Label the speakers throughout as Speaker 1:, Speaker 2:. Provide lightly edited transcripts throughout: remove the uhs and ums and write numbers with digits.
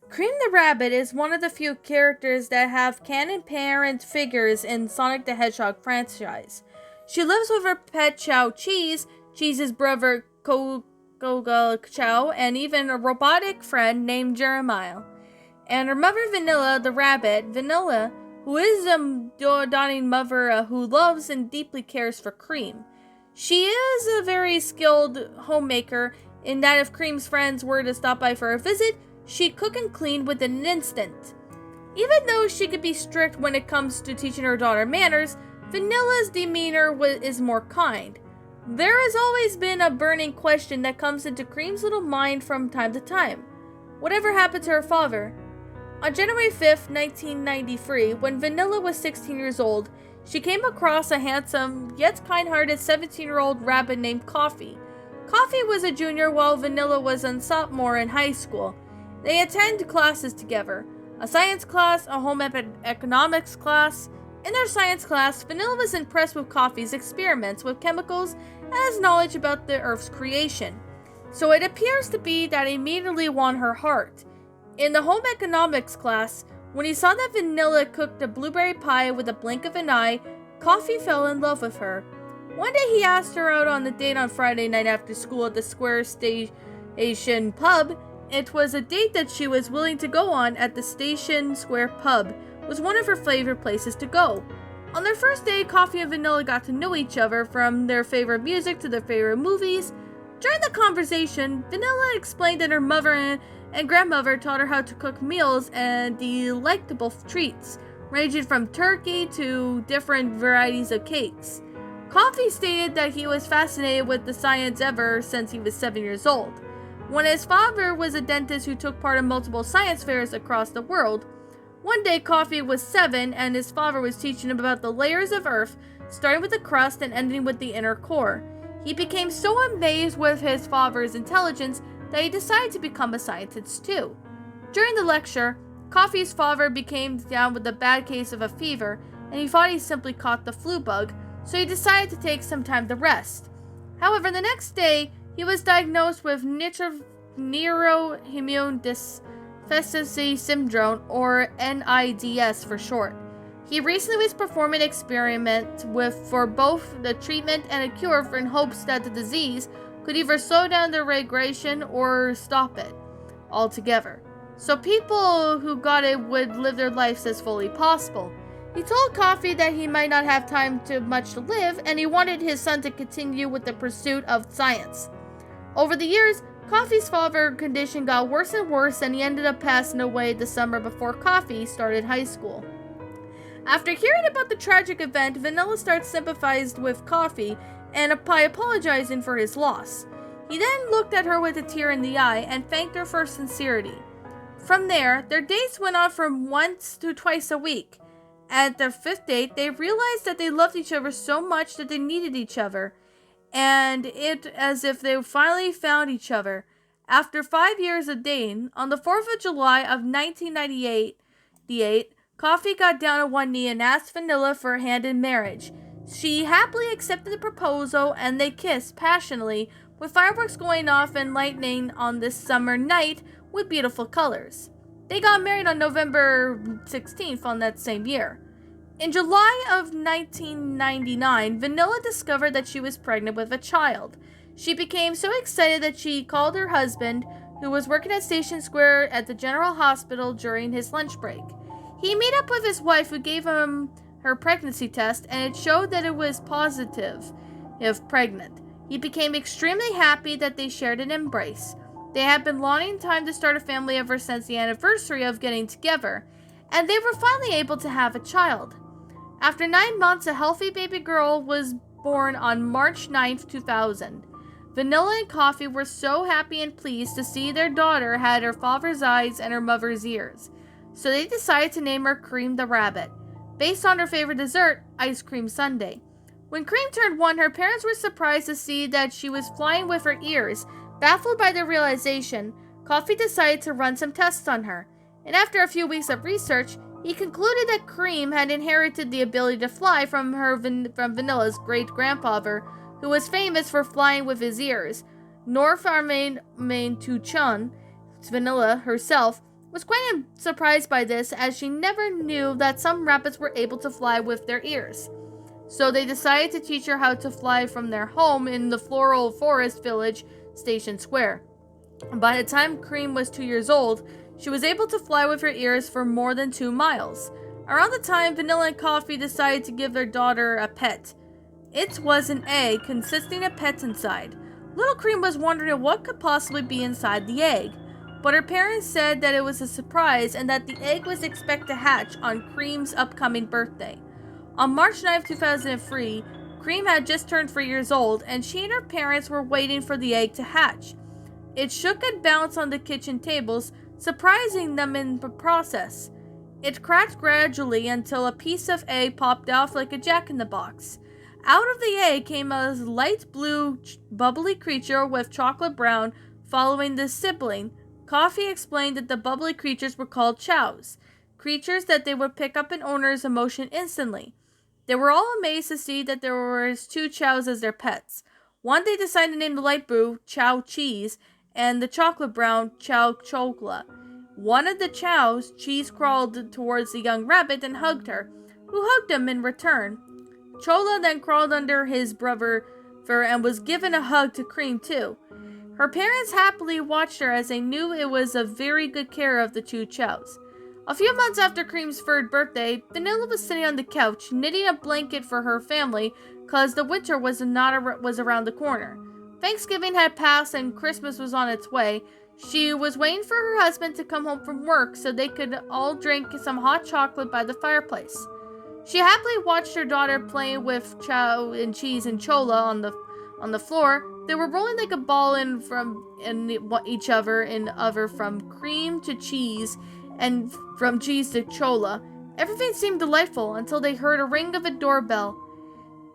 Speaker 1: Cream the Rabbit is one of the few characters that have canon parent figures in Sonic the Hedgehog franchise. She lives with her pet Chow Cheese, Cheese's brother Koga Chow, and even a robotic friend named Jeremiah. And her mother Vanilla the Rabbit, Vanilla, who is a doting mother who loves and deeply cares for Cream. She is a very skilled homemaker in that if Cream's friends were to stop by for a visit, she'd cook and clean within an instant. Even though she could be strict when it comes to teaching her daughter manners, Vanilla's demeanor is more kind. There has always been a burning question that comes into Cream's little mind from time to time. Whatever happened to her father? On January 5th, 1993, when Vanilla was 16 years old, she came across a handsome, yet kind-hearted 17-year-old rabbit named Coffee. Coffee was a junior while Vanilla was a sophomore in high school. They attend classes together, a science class, a home economics class. In their science class, Vanilla was impressed with Coffee's experiments with chemicals and his knowledge about the Earth's creation. So it appears to be that he immediately won her heart. In the home economics class, when he saw that Vanilla cooked a blueberry pie with a blink of an eye, Coffee fell in love with her. One day he asked her out on a date on Friday night after school at the Square Station pub. It was a date that she was willing to go on at the Station Square pub. It was one of her favorite places to go. On their first date, Coffee and Vanilla got to know each other, from their favorite music to their favorite movies. During the conversation, Vanilla explained that her mother and grandmother taught her how to cook meals and delectable treats, ranging from turkey to different varieties of cakes. Coffee stated that he was fascinated with the science ever since he was 7 years old. When his father was a dentist who took part in multiple science fairs across the world, one day Coffee was 7 and his father was teaching him about the layers of Earth, starting with the crust and ending with the inner core. He became so amazed with his father's intelligence that he decided to become a scientist too. During the lecture, Coffee's father became down with a bad case of a fever, and he thought he simply caught the flu bug, so he decided to take some time to rest. However, the next day, he was diagnosed with neuroimmune deficiency syndrome, or NIDS for short. He recently was performing an experiment for both the treatment and a cure in hopes that the disease could either slow down the regression or stop it altogether, so people who got it would live their lives as fully possible. He told Coffee that he might not have much to live, and he wanted his son to continue with the pursuit of science. Over the years, Coffee's father's condition got worse and worse, and he ended up passing away the summer before Coffee started high school. After hearing about the tragic event, Vanilla started sympathizing with Coffee and apologizing for his loss. He then looked at her with a tear in the eye and thanked her for her sincerity. From there, their dates went on from once to twice a week. At their 5th date, they realized that they loved each other so much that they needed each other, and it as if they finally found each other. After 5 years of dating, on the 4th of July of 1998, Coffee got down on one knee and asked Vanilla for a hand in marriage. She happily accepted the proposal, and they kissed passionately, with fireworks going off and lightning on this summer night with beautiful colors. They got married on November 16th on that same year. In July of 1999, Vanilla discovered that she was pregnant with a child. She became so excited that she called her husband, who was working at Station Square at the General Hospital during his lunch break. He met up with his wife, who gave him her pregnancy test, and it showed that it was positive if pregnant. He became extremely happy that they shared an embrace. They had been longing time to start a family ever since the anniversary of getting together, and they were finally able to have a child. After 9 months, a healthy baby girl was born on March 9th, 2000. Vanilla and Coffee were so happy and pleased to see their daughter had her father's eyes and her mother's ears, so they decided to name her Cream the Rabbit, based on her favorite dessert, ice cream sundae. When Cream turned 1, her parents were surprised to see that she was flying with her ears. Baffled by the realization, Coffee decided to run some tests on her, and after a few weeks of research, he concluded that Cream had inherited the ability to fly from Vanilla's great-grandfather, who was famous for flying with his ears. North Armain Tuchun, Vanilla herself, was quite surprised by this, as she never knew that some rabbits were able to fly with their ears. So they decided to teach her how to fly from their home in the floral forest village, Station Square. By the time Cream was 2 years old, she was able to fly with her ears for more than 2 miles. Around the time Vanilla and Coffee decided to give their daughter a pet. It was an egg consisting of pets inside. Little Cream was wondering what could possibly be inside the egg, but her parents said that it was a surprise and that the egg was expected to hatch on Cream's upcoming birthday. On March 9, 2003, Cream had just turned 3 years old, and she and her parents were waiting for the egg to hatch. It shook and bounced on the kitchen tables, surprising them in the process. It cracked gradually until a piece of egg popped off like a jack-in-the-box. Out of the egg came a light blue, bubbly creature with chocolate brown following the sibling. Coffee explained that the bubbly creatures were called chows, creatures that they would pick up an owner's emotion instantly. They were all amazed to see that there were 2 chows as their pets. One they decided to name the light blue Chow Cheese and the chocolate brown Chow Chocolate. One of the chows, Cheese, crawled towards the young rabbit and hugged her, who hugged him in return. Chola then crawled under his brother and was given a hug to Cream too. Her parents happily watched her as they knew it was a very good care of the 2 chows. A few months after Cream's 3rd birthday, Vanilla was sitting on the couch knitting a blanket for her family cause the winter was around the corner. Thanksgiving had passed and Christmas was on its way. She was waiting for her husband to come home from work so they could all drink some hot chocolate by the fireplace. She happily watched her daughter playing with Chow and Cheese and Chola on the floor. They were rolling like a ball in each other from Cream to Cheese and from Cheese to Chola. Everything seemed delightful until they heard a ring of a doorbell.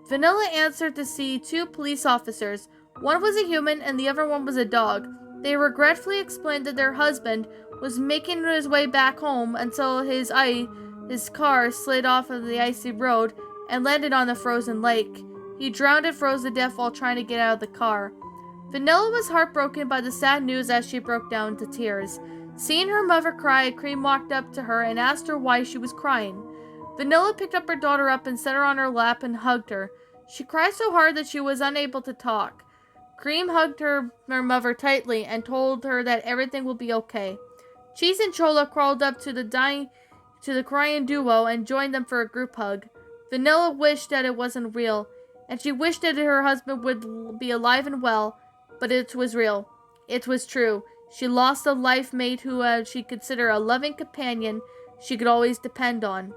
Speaker 1: Vanilla answered to see 2 police officers. One was a human and the other one was a dog. They regretfully explained that their husband was making his way back home until his car slid off of the icy road and landed on the frozen lake. He drowned and froze to death while trying to get out of the car. Vanilla was heartbroken by the sad news as she broke down into tears. Seeing her mother cry, Cream walked up to her and asked her why she was crying. Vanilla picked up her daughter up and set her on her lap and hugged her. She cried so hard that she was unable to talk. Cream hugged her mother tightly and told her that everything will be okay. Cheese and Chola crawled up to the crying duo and joined them for a group hug. Vanilla wished that it wasn't real, and she wished that her husband would be alive and well, but it was real. It was true. She lost a life mate who she considered a loving companion she could always depend on.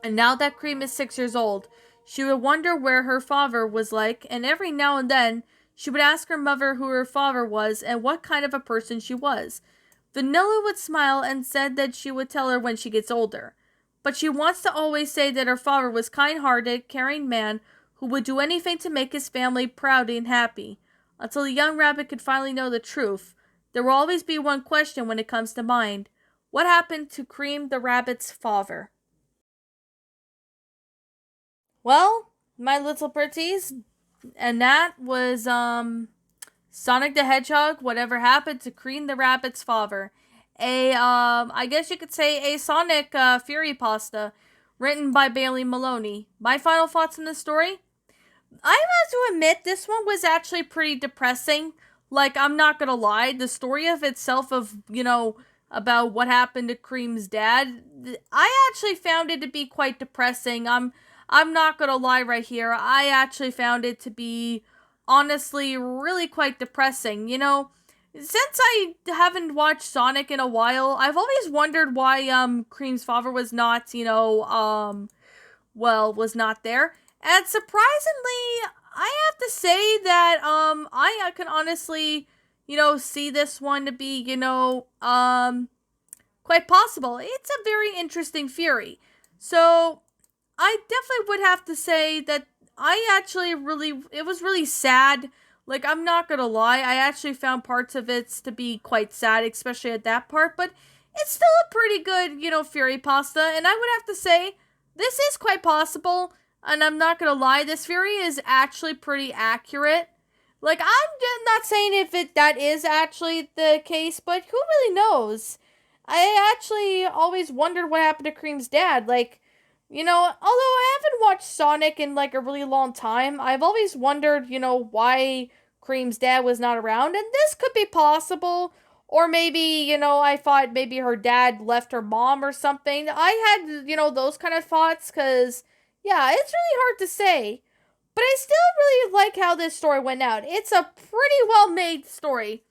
Speaker 1: And now that Cream is 6 years old, she would wonder where her father was like, and every now and then, she would ask her mother who her father was and what kind of a person she was. Vanilla would smile and said that she would tell her when she gets older. But she wants to always say that her father was kind-hearted, caring man who would do anything to make his family proud and happy. Until the young rabbit could finally know the truth, there will always be one question when it comes to mind. What happened to Cream the rabbit's father? Well, my little pretties, and that was Sonic the Hedgehog, Whatever Happened to Cream the Rabbit's Father. I guess you could say a Sonic Fury pasta written by Bailey Maloney. My final thoughts on this story? I have to admit, this one was actually pretty depressing. Like, I'm not gonna lie, the story of itself about what happened to Cream's dad, I actually found it to be quite depressing. I'm not gonna lie right here. I actually found it to be, honestly, really quite depressing. Since I haven't watched Sonic in a while, I've always wondered why, Cream's father was not, was not there. And surprisingly, I have to say that, I can honestly, see this one to be, quite possible. It's a very interesting theory. So, I definitely would have to say that it was really sad. Like, I'm not gonna lie, I actually found parts of it to be quite sad, especially at that part, but it's still a pretty good, Fury pasta, and I would have to say, this is quite possible, and I'm not gonna lie, this Fury is actually pretty accurate. Like, I'm not saying if that is actually the case, but who really knows? I actually always wondered what happened to Cream's dad. Like, although I haven't watched Sonic in like a really long time, I've always wondered, why Cream's dad was not around. And this could be possible. Or maybe, I thought maybe her dad left her mom or something. I had, those kind of thoughts because, yeah, it's really hard to say. But I still really like how this story went out. It's a pretty well made story.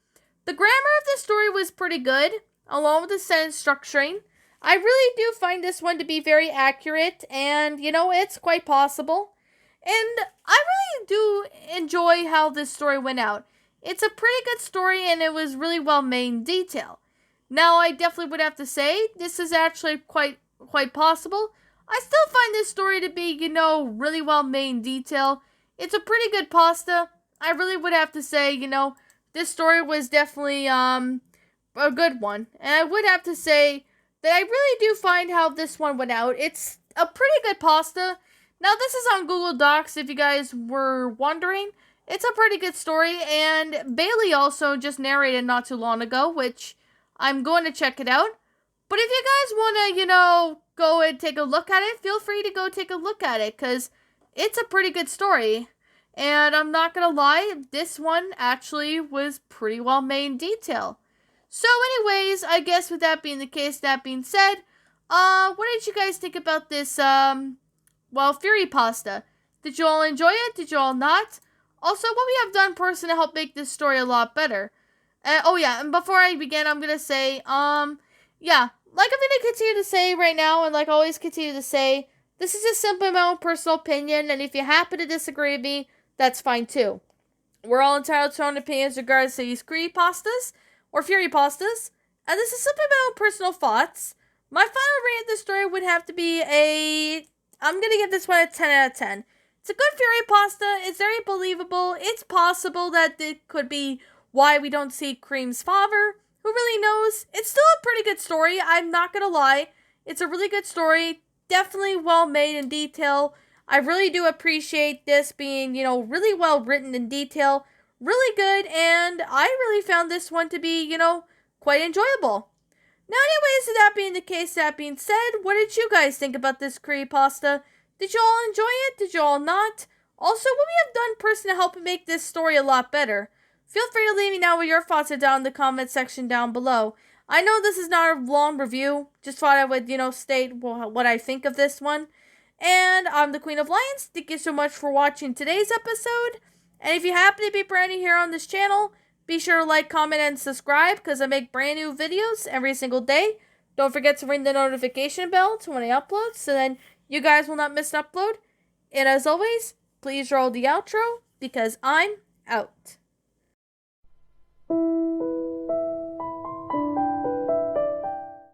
Speaker 1: The grammar of the story was pretty good, along with the sentence structuring. I really do find this one to be very accurate, and it's quite possible. And I really do enjoy how this story went out. It's a pretty good story, and it was really well made in detail. Now, I definitely would have to say this is actually quite possible. I still find this story to be, really well made in detail. It's a pretty good pasta. I really would have to say, this story was definitely a good one. And I would have to say that I really do find how this one went out. It's a pretty good pasta. Now, this is on Google Docs, if you guys were wondering. It's a pretty good story, and Bailey also just narrated not too long ago, which I'm going to check it out. But if you guys want to, go and take a look at it, feel free to go take a look at it, because it's a pretty good story. And I'm not going to lie, this one actually was pretty well made in detail. So anyways, I guess with that being the case, that being said, what did you guys think about this, Fury Pasta? Did you all enjoy it? Did you all not? Also, what we have done personally to help make this story a lot better. And before I begin, I'm going to say, like I'm going to continue to say right now, and like always continue to say, this is just simply my own personal opinion, and if you happen to disagree with me, that's fine too. We're all entitled to our own opinions regards to these Fury Pastas, or Fury Pastas, and this is simply my own personal thoughts. My final rating of this story would have to be I'm going to give this one a 10 out of 10. It's a good Fury Pasta, it's very believable, it's possible that it could be why we don't see Cream's father. Who really knows? It's still a pretty good story, I'm not gonna lie. It's a really good story, definitely well made in detail. I really do appreciate this being, really well written in detail. Really good, and I really found this one to be, quite enjoyable. Now, anyways, with that being the case, that being said, what did you guys think about this creepypasta? Did you all enjoy it? Did you all not? Also, what we have done personally to help make this story a lot better? Feel free to leave me know what your thoughts are down in the comment section down below. I know this is not a long review, just thought I would, state what I think of this one. And I'm the Queen of Lions. Thank you so much for watching today's episode. And if you happen to be brand new here on this channel, be sure to like, comment, and subscribe because I make brand new videos every single day. Don't forget to ring the notification bell to when I upload so then you guys will not miss an upload. And as always, please roll the outro because I'm out.